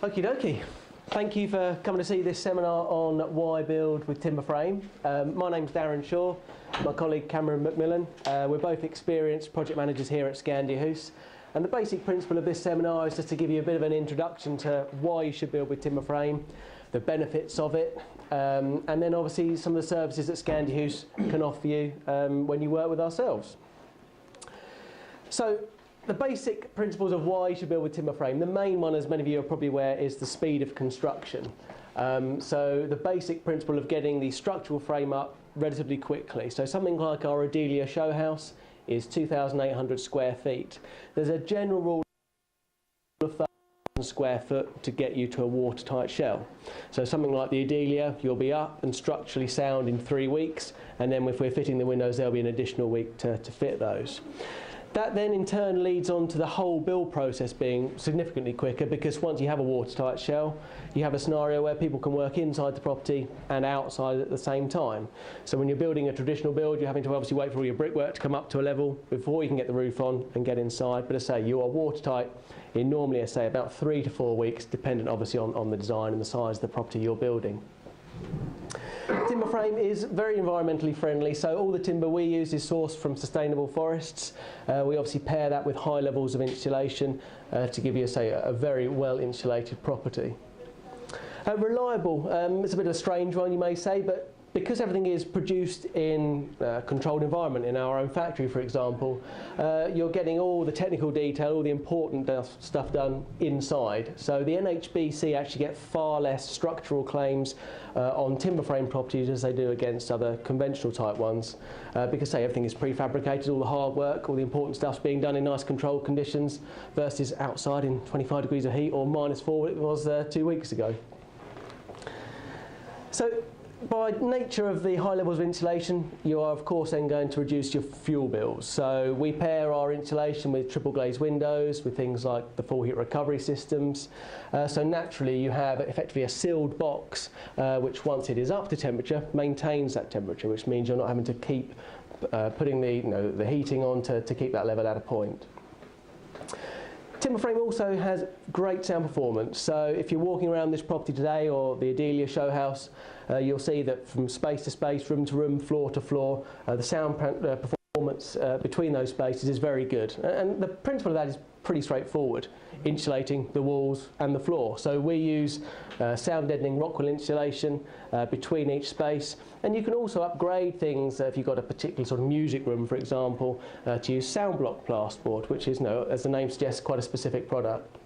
Okie dokie. Thank you for coming to see this seminar on why build with timber frame. My name's Darren Shaw, my colleague Cameron Macmillan. We're both experienced project managers here at Scandia-Hus. And the basic principle of this seminar is just to give you a bit of an introduction to why you should build with timber frame, the benefits of it, and then obviously some of the services that Scandia-Hus can offer you when you work with ourselves. So, the basic principles of why you should build with timber frame. The main one, as many of you are probably aware, is the speed of construction. So the basic principle of getting the structural frame up relatively quickly. So something like our Adelia show house is 2,800 square feet. There's a general rule of 1,000 square foot to get you to a watertight shell. So something like the Adelia, you'll be up and structurally sound in 3 weeks, and then if we're fitting the windows, there'll be an additional week to fit those. That then in turn leads on to the whole build process being significantly quicker, because once you have a watertight shell, you have a scenario where people can work inside the property and outside at the same time. So when you're building a traditional build, you're having to obviously wait for all your brickwork to come up to a level before you can get the roof on and get inside. But as I say, you are watertight in normally, I say, about 3 to 4 weeks, dependent obviously on the design and the size of the property you're building. Timber frame is very environmentally friendly, so all the timber we use is sourced from sustainable forests. We obviously pair that with high levels of insulation to give you, say, a very well insulated property. Reliable, it's a bit of a strange one you may say, but because everything is produced in a controlled environment, in our own factory for example, you're getting all the technical detail, all the important stuff done inside. So the NHBC actually get far less structural claims on timber frame properties as they do against other conventional type ones, because say everything is prefabricated, all the hard work, all the important stuff's being done in nice controlled conditions versus outside in 25 degrees of heat or -4 it was 2 weeks ago. So by nature of the high levels of insulation, you are of course then going to reduce your fuel bills. So we pair our insulation with triple glazed windows, with things like the full heat recovery systems. So naturally you have effectively a sealed box which once it is up to temperature maintains that temperature, which means you're not having to keep putting the heating on to keep that level at a point. Timber frame also has great sound performance, so if you're walking around this property today or the Adelia show house, you'll see that from space to space, room to room, floor to floor, the sound performance between those spaces is very good. And the principle of that is pretty straightforward: insulating the walls and the floor. So we use sound deadening Rockwool insulation between each space, and you can also upgrade things if you've got a particular sort of music room, for example, to use sound block plasterboard, which is, as the name suggests, quite a specific product.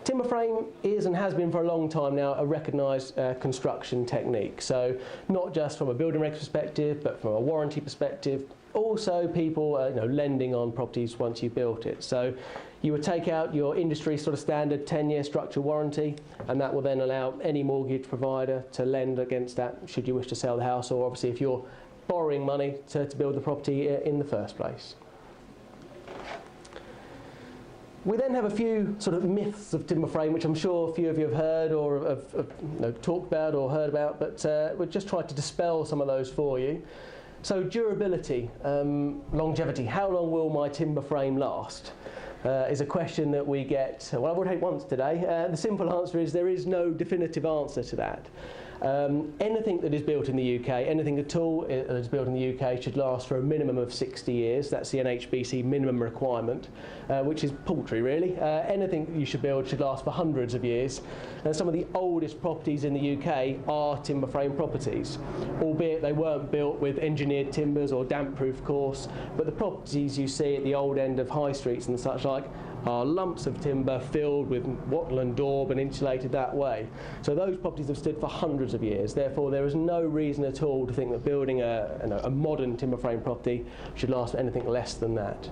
Timber frame is and has been for a long time now a recognised construction technique. So not just from a building regs perspective, but from a warranty perspective. Also people lending on properties once you've built it. So you would take out your industry sort of standard 10-year structural warranty, and that will then allow any mortgage provider to lend against that should you wish to sell the house, or obviously if you're borrowing money to build the property in the first place. We then have a few sort of myths of timber frame, which I'm sure a few of you have heard or have talked about or heard about, but we'll just try to dispel some of those for you. So durability, longevity, how long will my timber frame last? Is a question that we get, well, I've already had once today. The simple answer is there is no definitive answer to that. Anything that is built in the UK, anything at all that is built in the UK should last for a minimum of 60 years. That's the NHBC minimum requirement, which is paltry really. Anything you should build should last for hundreds of years. And some of the oldest properties in the UK are timber frame properties, albeit they weren't built with engineered timbers or damp proof course, but the properties you see at the old end of high streets and such like are lumps of timber filled with wattle and daub and insulated that way. So those properties have stood for hundreds of years. Therefore, there is no reason at all to think that building a modern timber frame property should last for anything less than that.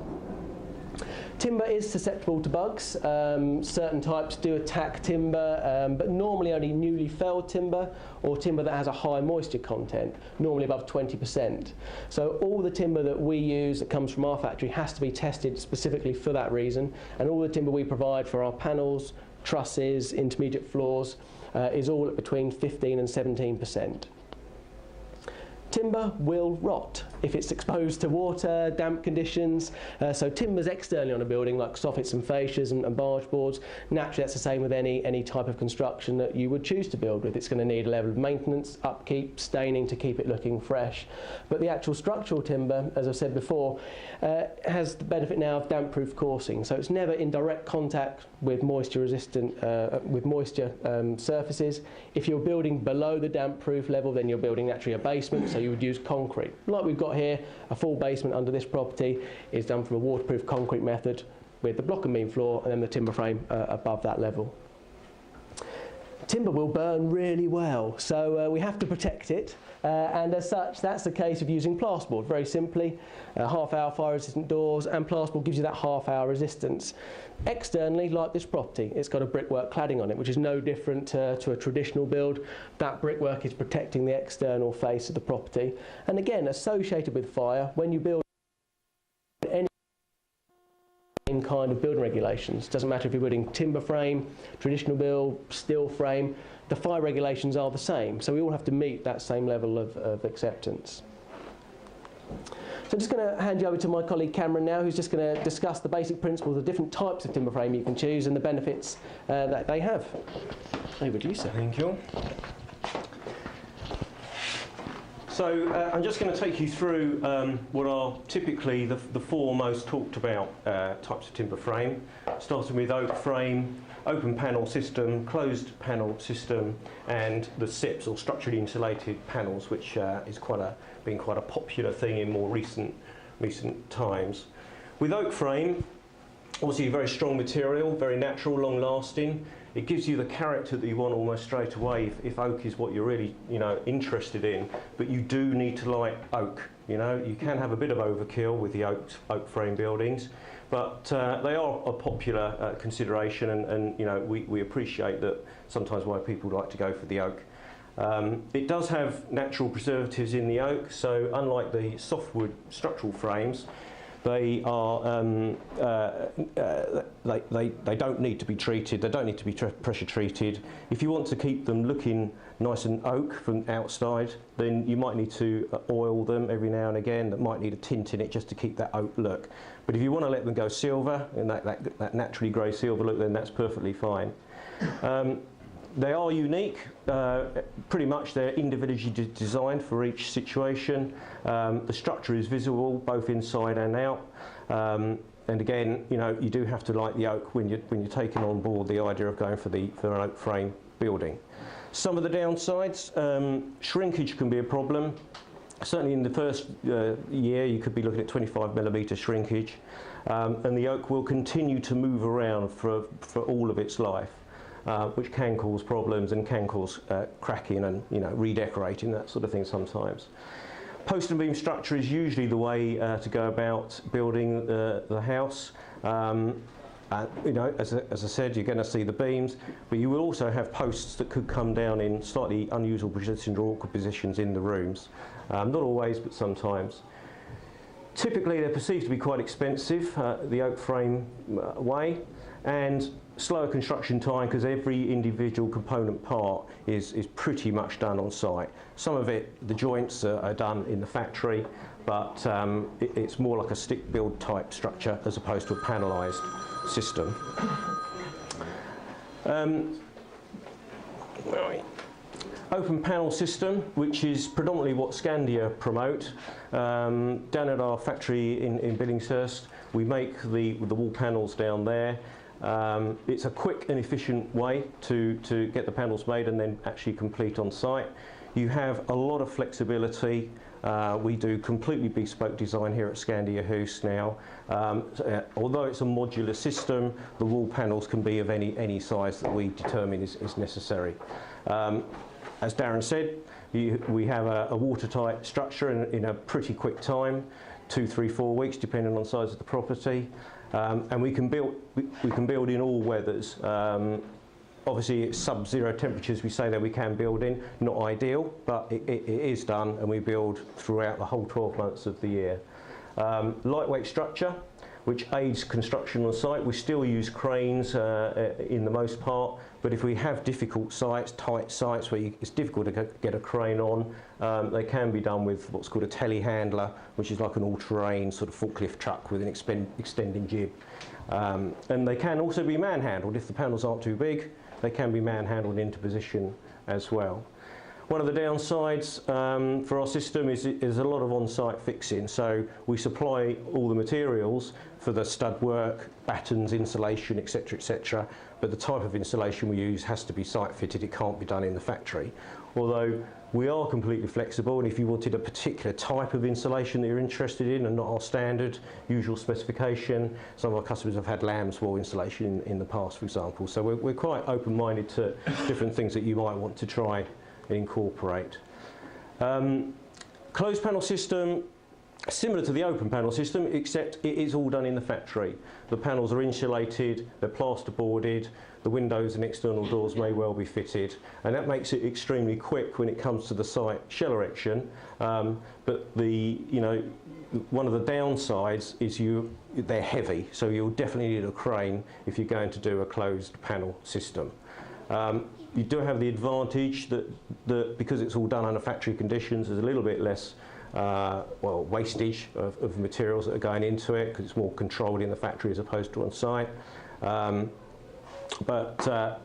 Timber is susceptible to bugs. Certain types do attack timber, but normally only newly felled timber or timber that has a high moisture content, normally above 20%. So all the timber that we use that comes from our factory has to be tested specifically for that reason, and all the timber we provide for our panels, trusses, intermediate floors is all at between 15 and 17%. Timber will rot. if it's exposed to water, damp conditions. So timbers externally on a building, like soffits and fascias and barge boards, naturally that's the same with any type of construction that you would choose to build with. It's going to need a level of maintenance, upkeep, staining to keep it looking fresh. But the actual structural timber, as I've said before, has the benefit now of damp-proof coursing. So it's never in direct contact with moisture-resistant, surfaces. If you're building below the damp-proof level, then you're building naturally a basement, so you would use concrete. Like we've got here, a full basement under this property is done from a waterproof concrete method with the block and beam floor and then the timber frame above that level. Timber will burn really well, so we have to protect it, and as such that's the case of using plasterboard. Very simply, half-hour fire-resistant doors, and plasterboard gives you that half-hour resistance. Externally, like this property, it's got a brickwork cladding on it, which is no different to a traditional build. That brickwork is protecting the external face of the property, and again, associated with fire, when you build any kind of building regulations, doesn't matter if you're building timber frame, traditional build, steel frame, the fire regulations are the same, so we all have to meet that same level of acceptance. So I'm just going to hand you over to my colleague Cameron now, who's just going to discuss the basic principles of different types of timber frame you can choose and the benefits that they have. Over to you, sir. Thank you. So I'm just going to take you through what are typically the four most talked about types of timber frame, starting with oak frame, open panel system, closed panel system, and the SIPs, or structurally insulated panels, which is been quite a popular thing in more recent times. With oak frame, obviously a very strong material, very natural, long lasting. It gives you the character that you want almost straight away if oak is what you're really interested in, but you do need to like oak. You can have a bit of overkill with the oak frame buildings, but they are a popular consideration, and we appreciate that sometimes why people like to go for the oak. It does have natural preservatives in the oak, so unlike the softwood structural frames, they are they don't need to be treated. They don't need to be pressure treated. If you want to keep them looking nice and oak from outside, then you might need to oil them every now and again. That might need a tint in it just to keep that oak look. But if you want to let them go silver and that naturally grey silver look, then that's perfectly fine. They are unique. Pretty much they're individually designed for each situation. The structure is visible both inside and out. And again, you do have to like the oak when you're taking on board the idea of going for an oak frame building. Some of the downsides: shrinkage can be a problem. Certainly in the first year, you could be looking at 25mm shrinkage, and the oak will continue to move around for all of its life. Which can cause problems and can cause cracking and redecorating, that sort of thing sometimes. Post and beam structure is usually the way to go about building the house. As I said, you're going to see the beams, but you will also have posts that could come down in slightly unusual positions or awkward positions in the rooms. Not always, but sometimes. Typically, they're perceived to be quite expensive, the oak frame way, and slower construction time because every individual component part is pretty much done on site. Some of it, the joints are done in the factory, but it's more like a stick build type structure as opposed to a panelised system. Open panel system, which is predominantly what Scandia promote. Down at our factory in Billingshurst, we make the wall panels down there. It's a quick and efficient way to get the panels made and then actually complete on site. You have a lot of flexibility. We do completely bespoke design here at Scandia-Hus now. Although it's a modular system, the wall panels can be of any size that we determine is necessary. As Darren said, we have a watertight structure in a pretty quick time, 2, 3, 4 weeks, depending on the size of the property. And we can build in all weathers. Obviously, it's sub-zero temperatures we say that we can build in. Not ideal, but it is done, and we build throughout the whole 12 months of the year. Lightweight structure. which aids construction on site. We still use cranes in the most part, but if we have difficult sites, tight sites where it's difficult to get a crane on, they can be done with what's called a telehandler, which is like an all-terrain sort of forklift truck with an extending jib. And they can also be manhandled. If the panels aren't too big, they can be manhandled into position as well. One of the downsides for our system is a lot of on-site fixing. So we supply all the materials for the stud work, battens, insulation, etc., but the type of insulation we use has to be site-fitted. It can't be done in the factory. Although we are completely flexible, and if you wanted a particular type of insulation that you're interested in and not our standard usual specification, some of our customers have had lamb's wool insulation in the past, for example. So we're quite open-minded to different things that you might want to try and incorporate. Closed panel system, similar to the open panel system, except it is all done in the factory. The panels are insulated, they're plasterboarded, the windows and external doors may well be fitted, and that makes it extremely quick when it comes to the site shell erection. But one of the downsides is they're heavy, so you'll definitely need a crane if you're going to do a closed panel system. You do have the advantage that because it's all done under factory conditions, there's a little bit less wastage of materials that are going into it, because it's more controlled in the factory as opposed to on site.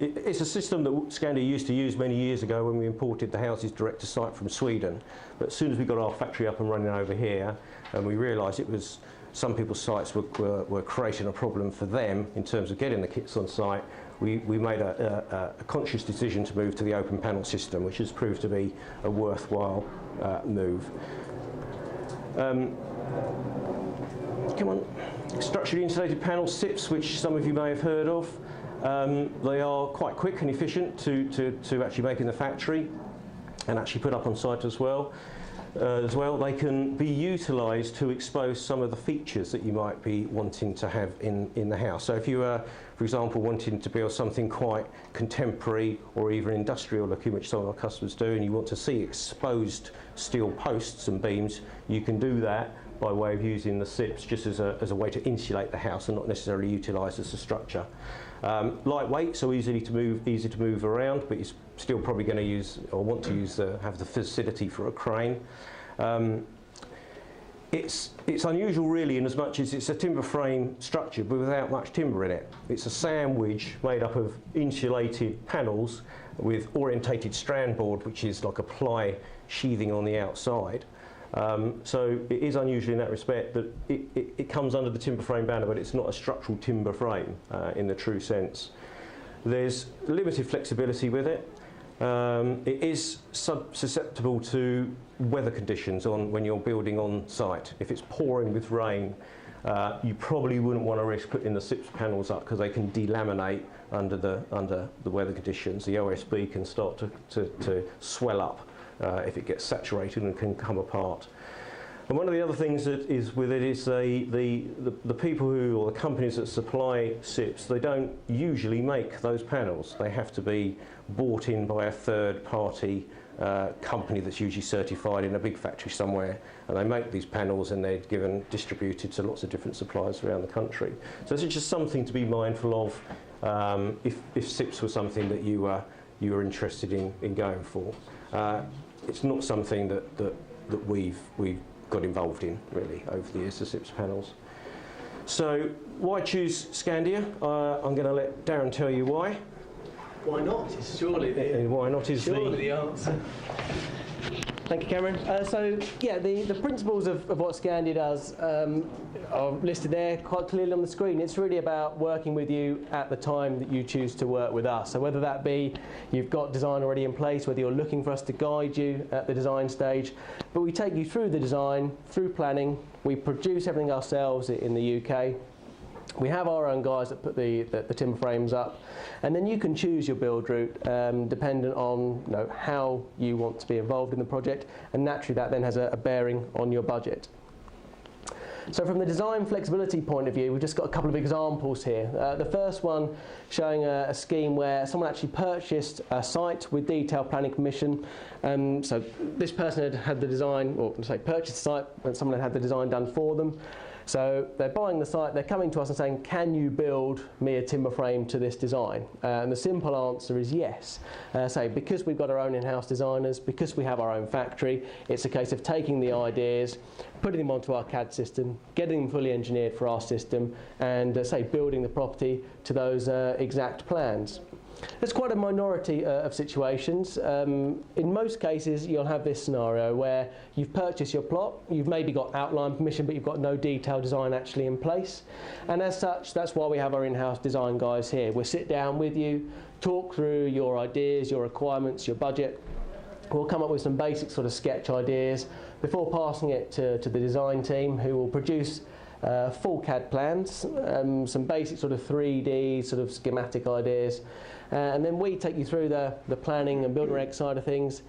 It's a system that Scandia used to use many years ago when we imported the houses direct to site from Sweden. But as soon as we got our factory up and running over here, and we realised it was some people's sites were creating a problem for them in terms of getting the kits on site, we made a conscious decision to move to the open panel system, which has proved to be a worthwhile move. Come on. Structurally insulated panel SIPs, which some of you may have heard of. They are quite quick and efficient to actually make in the factory and actually put up on site as well. They can be utilised to expose some of the features that you might be wanting to have in the house. So if you are, for example, wanting to build something quite contemporary or even industrial looking, which some of our customers do, and you want to see exposed steel posts and beams, you can do that by way of using the SIPs just as a way to insulate the house and not necessarily utilised as a structure. Lightweight, so easy to move around, but you're still probably going to use or want to have the facility for a crane. It's unusual really in as much as it's a timber frame structure but without much timber in it. It's a sandwich made up of insulated panels with orientated strand board, which is like a ply sheathing on the outside. So it is unusual in that respect that it comes under the timber frame banner, but it's not a structural timber frame in the true sense. There's limited flexibility with it. It is susceptible to weather conditions when you're building on site. If it's pouring with rain, you probably wouldn't want to risk putting the SIPs panels up because they can delaminate under the weather conditions. The OSB can start to swell up if it gets saturated and can come apart. And one of the other things that is with it is the people or the companies that supply SIPs, they don't usually make those panels. They have to be bought in by a third party company that's usually certified in a big factory somewhere, and they make these panels and they're distributed to lots of different suppliers around the country. So it's just something to be mindful of if SIPs were something that you were interested in going for. It's not something that we've got involved in really over the years, the SIPs panels. So why choose Scandia? I'm going to let Darren tell you why. Why not? It's surely the answer. Thank you, Cameron. So, yeah, the principles of what Scandia does are listed there quite clearly on the screen. It's really about working with you at the time that you choose to work with us. So whether that be you've got design already in place, whether you're looking for us to guide you at the design stage, but we take you through the design, through planning, we produce everything ourselves in the UK. We have our own guys that put the timber frames up, and then you can choose your build route dependent on how you want to be involved in the project, and naturally that then has a bearing on your budget. So from the design flexibility point of view, we've just got a couple of examples here. The first one showing a scheme where someone actually purchased a site with detailed planning permission. So this person had the design, or say purchased a site, and someone had the design done for them. So they're buying the site, they're coming to us and saying, can you build me a timber frame to this design? And the simple answer is yes. Because we've got our own in-house designers, because we have our own factory, it's a case of taking the ideas, putting them onto our CAD system, getting them fully engineered for our system, and building the property to those exact plans. There's quite a minority of situations. In most cases, you'll have this scenario where you've purchased your plot, you've maybe got outline permission, but you've got no detailed design actually in place. And as such, that's why we have our in-house design guys here. We'll sit down with you, talk through your ideas, your requirements, your budget. We'll come up with some basic sort of sketch ideas before passing it to the design team, who will produce full CAD plans, some basic sort of 3D sort of schematic ideas, and then we take you through the planning and building reg side of things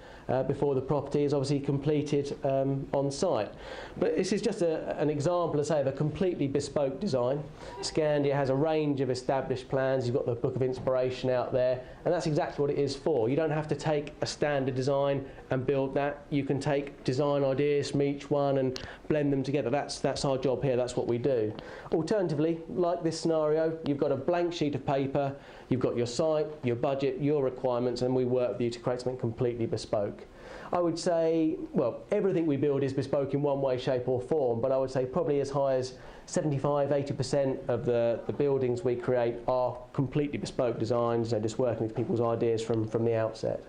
before the property is obviously completed on site. But this is just an example, of a completely bespoke design. Scandia has a range of established plans. You've got the book of inspiration out there, and that's exactly what it is for. You don't have to take a standard design and build that. You can take design ideas from each one and blend them together. That's our job here, that's what we do. Alternatively, like this scenario, you've got a blank sheet of paper, you've got your site, your budget, your requirements, and we work with you to create something completely bespoke. I would say, well, everything we build is bespoke in one way, shape or form, but I would say probably as high as 75–80% of the buildings we create are completely bespoke designs, just working with people's ideas from the outset.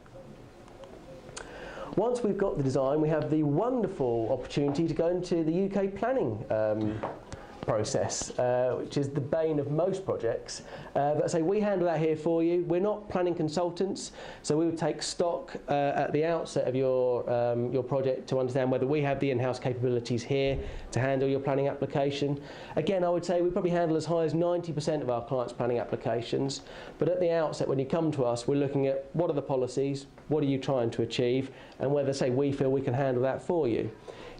Once we've got the design, we have the wonderful opportunity to go into the UK planning process, which is the bane of most projects. But we handle that here for you. We're not planning consultants, so we would take stock at the outset of your project to understand whether we have the in-house capabilities here to handle your planning application. Again, I would say we probably handle as high as 90% of our clients' planning applications, but at the outset when you come to us, we're looking at what are the policies, what are you trying to achieve, and whether we feel we can handle that for you.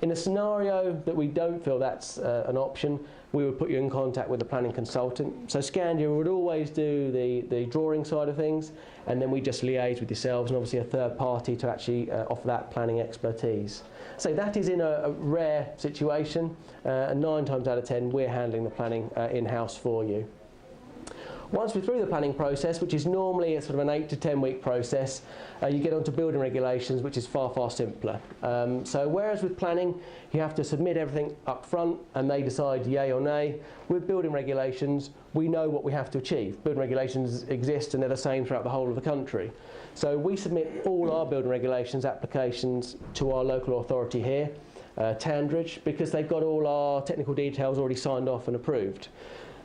In a scenario that we don't feel that's an option, we would put you in contact with a planning consultant. So Scandia would always do the drawing side of things, and then we just liaise with yourselves and obviously a third party to actually offer that planning expertise. So that is in a rare situation, and 9 times out of 10 we're handling the planning in-house for you. Once we're through the planning process, which is normally a sort of an 8 to 10 week process, you get onto building regulations, which is far, far simpler. So whereas with planning, you have to submit everything up front and they decide yay or nay, with building regulations, we know what we have to achieve. Building regulations exist and they're the same throughout the whole of the country. So we submit all our building regulations applications to our local authority here, Tandridge, because they've got all our technical details already signed off and approved.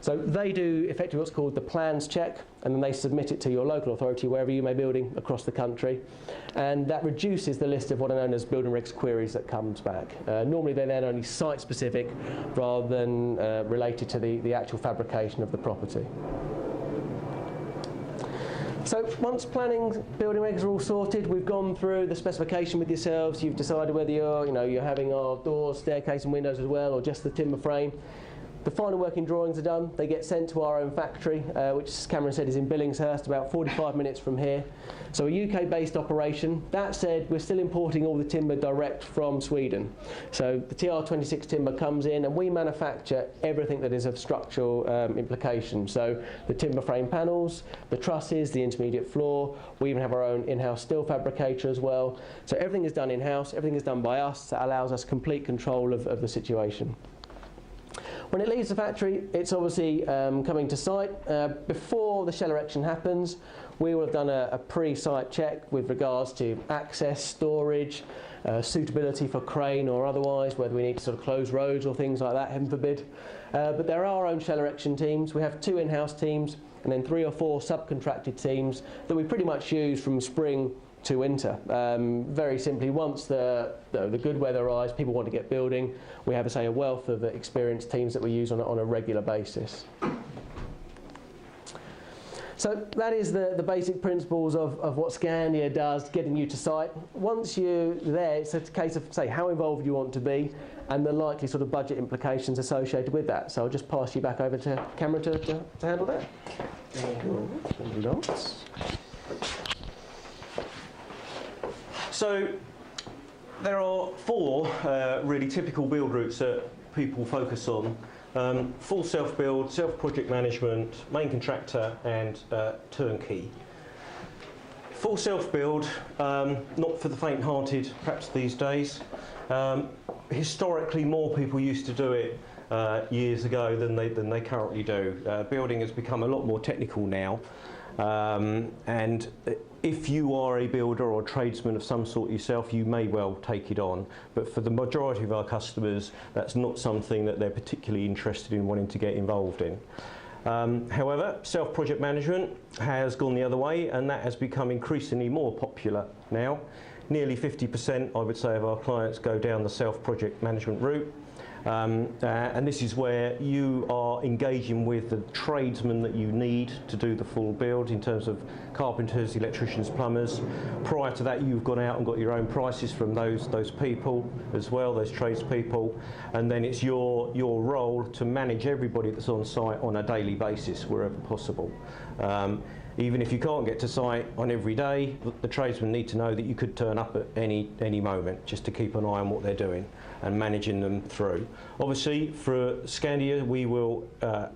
So they do effectively what's called the plans check, and then they submit it to your local authority wherever you may be building across the country, and that reduces the list of what are known as building regs queries that comes back. Normally they're then only site specific rather than related to the actual fabrication of the property. So once planning, building regs are all sorted, we've gone through the specification with yourselves, you've decided whether you're having our doors, staircase and windows as well, or just the timber frame. The final working drawings are done. They get sent to our own factory, which, as Cameron said, is in Billingshurst, about 45 minutes from here. So a UK-based operation. That said, we're still importing all the timber direct from Sweden. So the TR26 timber comes in, and we manufacture everything that is of structural implication. So the timber frame panels, the trusses, the intermediate floor. We even have our own in-house steel fabricator as well. So everything is done in-house. Everything is done by us. That allows us complete control of the situation. When it leaves the factory, it's obviously coming to site. Before the shell erection happens, we will have done a pre-site check with regards to access, storage, suitability for crane or otherwise, whether we need to sort of close roads or things like that, heaven forbid. But there are our own shell erection teams. We have 2 in-house teams and then 3 or 4 subcontracted teams that we pretty much use from spring to winter. Very simply, once the good weather arrives, people want to get building, we have a wealth of experienced teams that we use on a regular basis. So that is the basic principles of what Scandia does, getting you to site. Once you're there, it's a case of how involved you want to be and the likely sort of budget implications associated with that. So I'll just pass you back over to Cameron to handle that. So there are 4 really typical build routes that people focus on. Full self-build, self-project management, main contractor and turnkey. Full self-build, not for the faint-hearted perhaps these days. Historically, more people used to do it years ago than they currently do. Building has become a lot more technical now, and if you are a builder or a tradesman of some sort yourself, you may well take it on, but for the majority of our customers, that's not something that they're particularly interested in wanting to get involved in. However, self-project management has gone the other way, and that has become increasingly more popular now. Nearly 50%, I would say, of our clients go down the self-project management route. And this is where you are engaging with the tradesmen that you need to do the full build in terms of carpenters, electricians, plumbers. Prior to that, you've gone out and got your own prices from those people as well, those tradespeople, and then it's your role to manage everybody that's on site on a daily basis wherever possible. Even if you can't get to site on every day, the tradesmen need to know that you could turn up at any moment, just to keep an eye on what they're doing and managing them through. Obviously, for Scandia, we will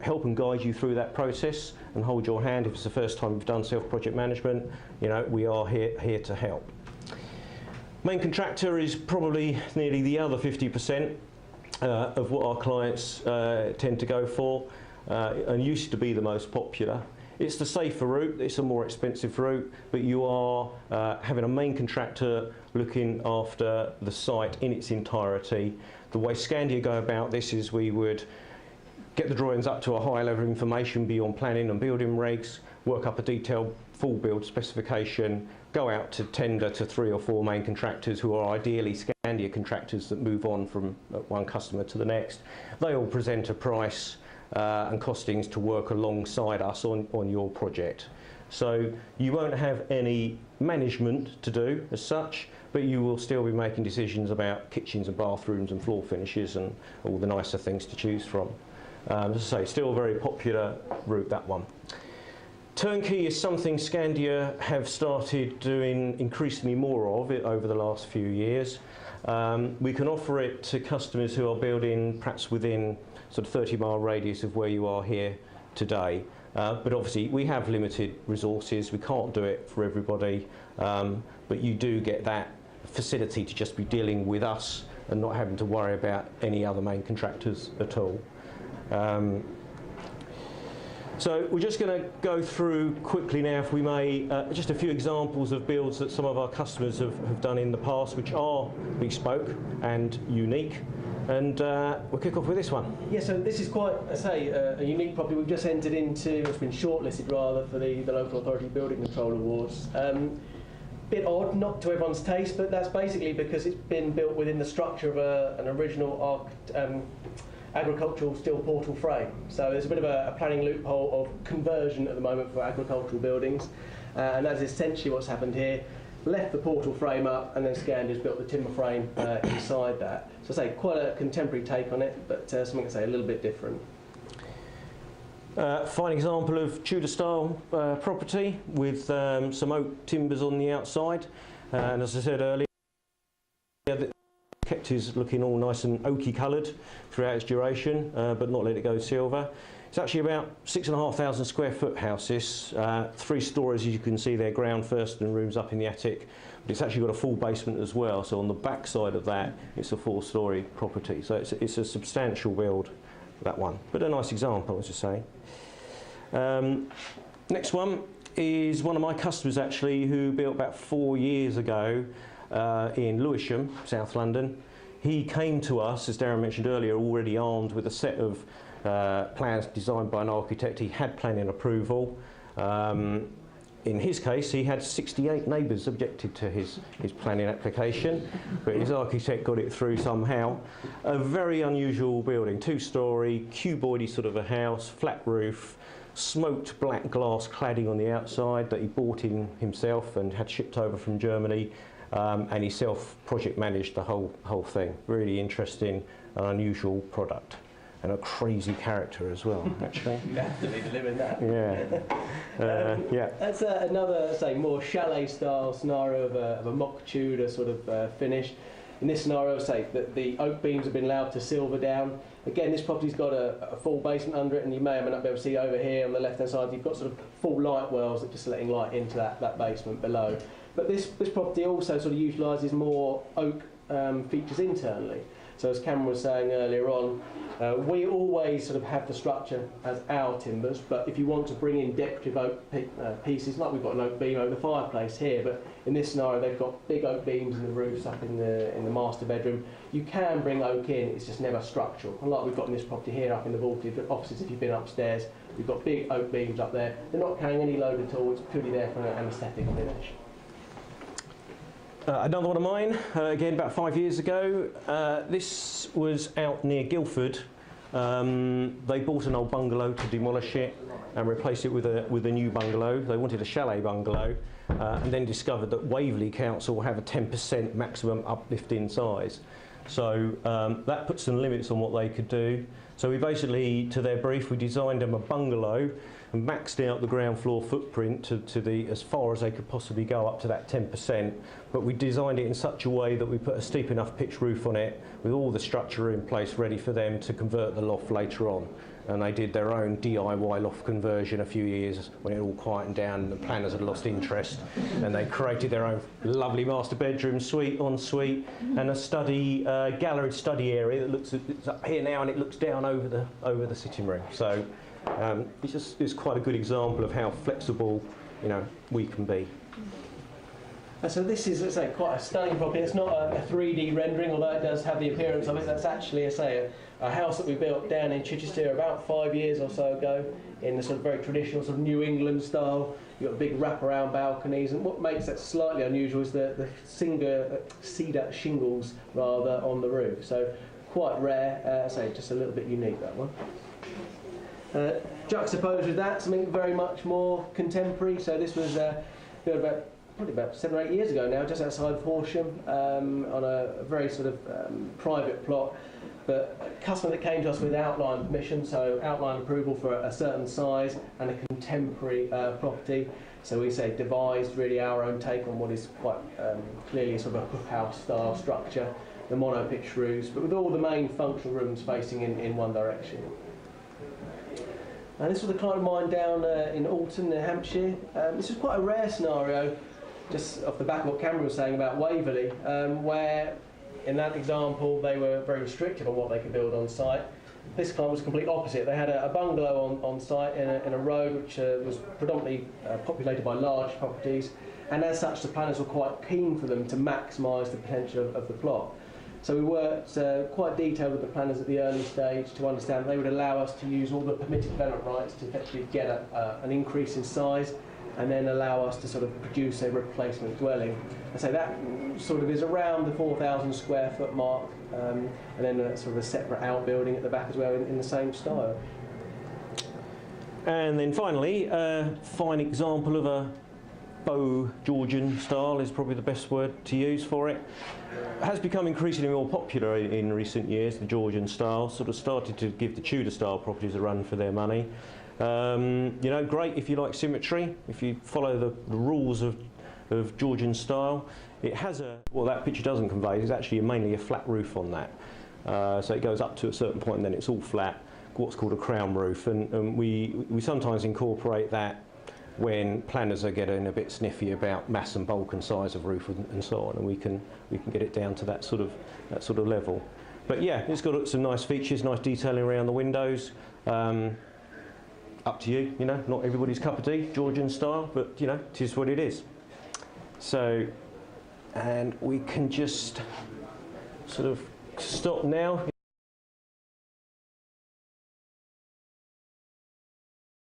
help and guide you through that process and hold your hand if it's the first time you've done self-project management. You know, we are here to help. Main contractor is probably nearly the other 50% of what our clients tend to go for, and used to be the most popular. It's the safer route, it's a more expensive route, but you are having a main contractor looking after the site in its entirety. The way Scandia go about this is we would get the drawings up to a high level of information beyond planning and building regs, work up a detailed full build specification, go out to tender to 3 or 4 main contractors who are ideally Scandia contractors that move on from one customer to the next. They all present a price and costings to work alongside us on your project. So you won't have any management to do as such, but you will still be making decisions about kitchens and bathrooms and floor finishes and all the nicer things to choose from. As I say, still a very popular route, that one. Turnkey is something Scandia have started doing increasingly more of it over the last few years. We can offer it to customers who are building perhaps within sort of 30-mile radius of where you are here today. But obviously we have limited resources, we can't do it for everybody, but you do get that facility to just be dealing with us and not having to worry about any other main contractors at all. So we're just going to go through quickly now, if we may, just a few examples of builds that some of our customers have done in the past, which are bespoke and unique. And we'll kick off with this one. Yeah, so this is quite, I say, a unique property. We've just entered into, it's been shortlisted rather, for the Local Authority Building Control Awards. Bit odd, not to everyone's taste, but that's basically because it's been built within the structure of an original agricultural steel portal frame. So there's a bit of a planning loophole of conversion at the moment for agricultural buildings, and that's essentially what's happened here. Left the portal frame up, and then Scandia's built the timber frame inside that. So I say quite a contemporary take on it, but something to say a little bit different. Fine example of Tudor style property with some oak timbers on the outside, and as I said earlier, kept his looking all nice and oaky coloured throughout its duration, but not let it go silver. It's actually about 6,500 square foot house, this, 3 stories, as you can see there, ground first and rooms up in the attic, but it's actually got a full basement as well, so on the back side of that it's a 4-storey property, so it's a substantial build, that one, but a nice example, as I say. Next one is one of my customers actually, who built about 4 years ago in Lewisham, South London. He came to us, as Darren mentioned earlier, already armed with a set of plans designed by an architect. He had planning approval. In his case, he had 68 neighbours objected to his planning application, but his architect got it through somehow. A very unusual building, 2-storey, cuboidy sort of a house, flat roof, smoked black glass cladding on the outside that he bought in himself and had shipped over from Germany. And he self-project managed the whole thing. Really interesting and unusual product, and a crazy character as well, actually. You have to be delivering that. Yeah. Yeah. That's another, say, more chalet-style scenario of a mock Tudor sort of finish. in this scenario, say that the oak beams have been allowed to silver down. Again, this property's got a full basement under it, and you may or may not be able to see over here on the left-hand side, you've got sort of full light wells that just letting light into that basement below. But this property also sort of utilises more oak features internally. So as Cameron was saying earlier on, we always sort of have the structure as our timbers, but if you want to bring in decorative oak pieces, like we've got an oak beam over the fireplace here, but in this scenario they've got big oak beams in the roofs up in the master bedroom, you can bring oak in, it's just never structural. And like we've got in this property here up in the vaulted offices, if you've been upstairs, we've got big oak beams up there. They're not carrying any load at all, it's purely there for an aesthetic finish. Another one of mine, again about 5 years ago. This was out near Guildford. They bought an old bungalow to demolish it and replace it with a new bungalow. They wanted a chalet bungalow, and then discovered that Waverley Council have a 10% maximum uplift in size. So that put some limits on what they could do. So we basically, to their brief, we designed them a bungalow and maxed out the ground floor footprint to the as far as they could possibly go, up to that 10%. But we designed it in such a way that we put a steep enough pitched roof on it with all the structure in place ready for them to convert the loft later on. And they did their own DIY loft conversion a few years when it all quietened down and the planners had lost interest, and they created their own lovely master bedroom, suite, ensuite, and a study, galleried study area that looks it's up here now and it looks down over the sitting room. So it's quite a good example of how flexible, you know, we can be. So this is, let's say, quite a stunning property. It's not a 3D rendering, although it does have the appearance of it. That's actually, I say, a house that we built down in Chichester about 5 years or so ago in the sort of very traditional sort of New England style. You've got big wraparound balconies, and what makes that slightly unusual is the cedar shingles rather on the roof. So quite rare, I say, just a little bit unique, that one. Juxtaposed with that, something very much more contemporary. So this was built probably about 7 or 8 years ago now, just outside of Horsham, on a very sort of private plot. But a customer that came to us with outline permission, so outline approval for a certain size and a contemporary property. So we say devised really our own take on what is quite clearly sort of a cookhouse style structure, the mono-pitch roofs, but with all the main functional rooms facing in one direction. And this was the client of mine down in Alton, in Hampshire. This was quite a rare scenario, just off the back of what Cameron was saying about Waverley, where in that example they were very restrictive on what they could build on site. This client was complete opposite. They had a bungalow on site in a road which was predominantly populated by large properties, and as such the planners were quite keen for them to maximise the potential of the plot. So we worked quite detailed with the planners at the early stage to understand they would allow us to use all the permitted development rights to effectively get an increase in size, and then allow us to sort of produce a replacement dwelling. And so that sort of is around the 4,000 square foot mark, and then sort of a separate outbuilding at the back as well in the same style. And then finally, a fine example of a Beau Georgian style is probably the best word to use for it. It has become increasingly more popular in recent years, the Georgian style, sort of started to give the Tudor style properties a run for their money. You know, great if you like symmetry, if you follow the rules of Georgian style. It has well, that picture doesn't convey, it's actually mainly a flat roof on that. So it goes up to a certain point and then it's all flat, what's called a crown roof, and we sometimes incorporate that when planners are getting a bit sniffy about mass and bulk and size of roof and so on, and we can get it down to that sort of level. But yeah, it's got some nice features, nice detailing around the windows. Up to you, you know, not everybody's cup of tea, Georgian style, but you know, it is what it is. So, and we can just sort of stop now.